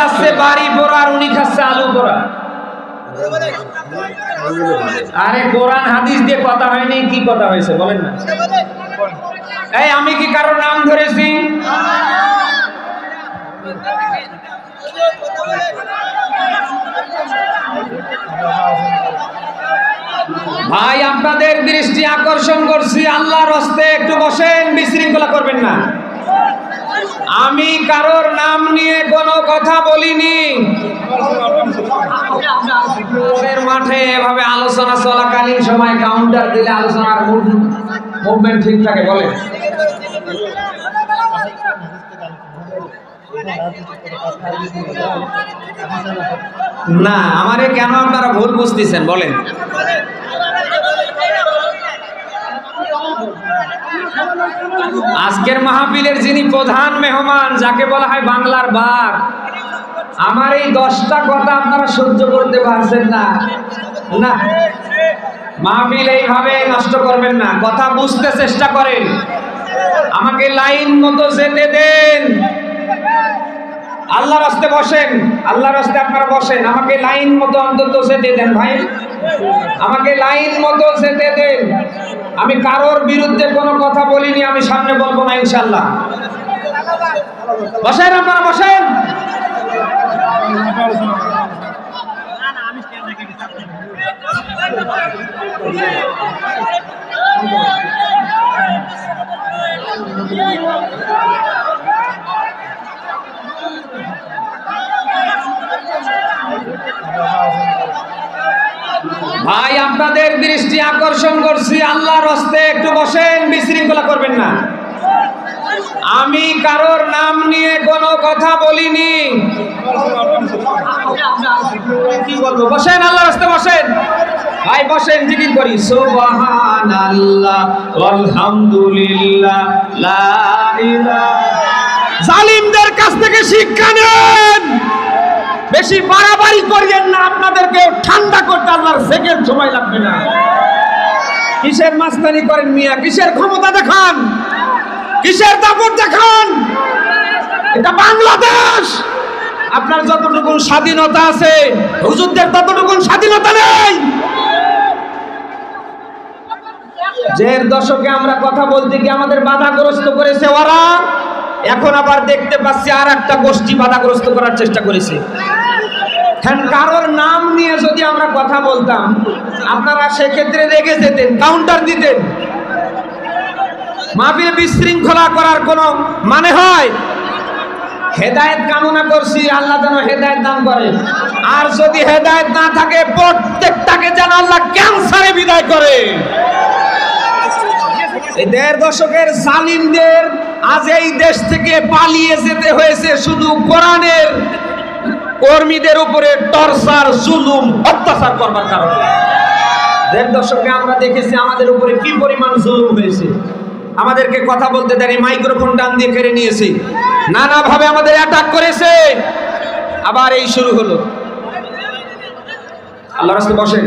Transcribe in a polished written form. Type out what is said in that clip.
যাচ্ছে বাড়ি পোড়া আর উনি খাচ্ছে আলু পোড়া। আরে কোরআন হাদিস দিয়ে কথা হয়নি, কি কথা হয়েছে বলেন না? এই আমি কি কারোর নাম ধরেছি? ভাই আপনাদের দৃষ্টি আকর্ষণ করছি, আল্লাহর হস্তে একটু বসেন, বিশৃঙ্খলা করবেন না। আমি কারোর নাম নিয়ে কোনো কথা বলিনি। মাঠে এভাবে আলোচনা চলাকালীন সময় কাউন্টার দিলে আলোচনার মুভমেন্ট ঠিক থাকে বলে না? আমারে কেন আপনারা ভুল বুঝতেছেন বলেন? আজকের মাহফিলের যিনি প্রধান মেহমান, যাকে বলা হয় বাংলার বাঘ, আমার এই 10টা কথা আপনারা সহ্য করতে পারছেন না। না, মাহফিল এইভাবে নষ্ট করবেন না, কথা বুঝতে চেষ্টা করেন, আমাকে লাইন মতো যেতে দেন। আল্লাহর রাস্তে বসেন, আল্লাহর রাস্তে আপনারা বসেন, আমাকে লাইন মতো অন্তত যেতে দেন ভাই, আমাকে লাইন মতো যেতে দেন। আমি কারোর বিরুদ্ধে কোনো কথা বলিনি, আমি সামনে বলবো না ইনশাআল্লাহ। বসেন, আপনারা বসেন। ভাই আপনাদের দৃষ্টি আকর্ষণ করছি, আল্লাহর হস্তে একটু বসেন, বিশৃঙ্খলা করবেন না। আমি কারোর নাম নিয়ে কোনো কথা বলিনি। কি বলবো? বসেন, আল্লাহর হস্তে বসেন ভাই, বসেন, জিকির করি সুবহানাল্লাহ আলহামদুলিল্লাহ লা ইলাহা। জালিমদের কাছ থেকে শিক্ষা নেন, বেশি বাড়াবাড়ি করিয়েন না, আপনাদেরকে ঠান্ডা করতে আল্লাহর সেকেন্ড সময় লাগবে না। কিসের মাস্তানি করেন মিয়া? কিসের ক্ষমতা দেখান? কিসের দাপট দেখান? এটা বাংলাদেশ। আপনার যতটুকু স্বাধীনতা আছে, হুজুরদের ততটুকু স্বাধীনতা নেই। যে দশকে আমরা কথা বলতে গিয়ে আমাদের বাধাগ্রস্ত করেছে ওরা, এখন আবার দেখতে পাচ্ছি আর একটা গোষ্ঠী বাধাগ্রস্ত করার চেষ্টা করেছে। কারোর নাম নিয়ে যদি আমরা কথা বলতাম, আপনারা সেক্ষেত্রে রেগে যেতেন, কাউন্টার দিতেন। মাহফিলে বিশৃঙ্খলা করার কোনো মানে হয়? হেদায়েত কামনা করছি, আল্লাহ যেন হেদায়েত দান করে। আর যদি হেদায়েত না থাকে, প্রত্যেকটাকে যেন আল্লাহ ক্যান্সারে বিদায় করে। এই 1.5 দশকের জালিমদের আজ এই দেশ থেকে পালিয়ে যেতে হয়েছে শুধু কোরআনের কর্মীদের উপরে টর্চার, জুলুম, অত্যাচার করবার কারণে। 1.5 দশকে আমরা দেখেছি আমাদের উপরে কি পরিমাণ জুলুম হয়েছে। আমাদেরকে কথা বলতে দেয়নি, মাইক্রোফোন টান দিয়ে কেড়ে নিয়েছে, নানাভাবে আমাদের অ্যাটাক করেছে। আবার এই শুরু হলো। আল্লাহর রাস্তায় বসেন।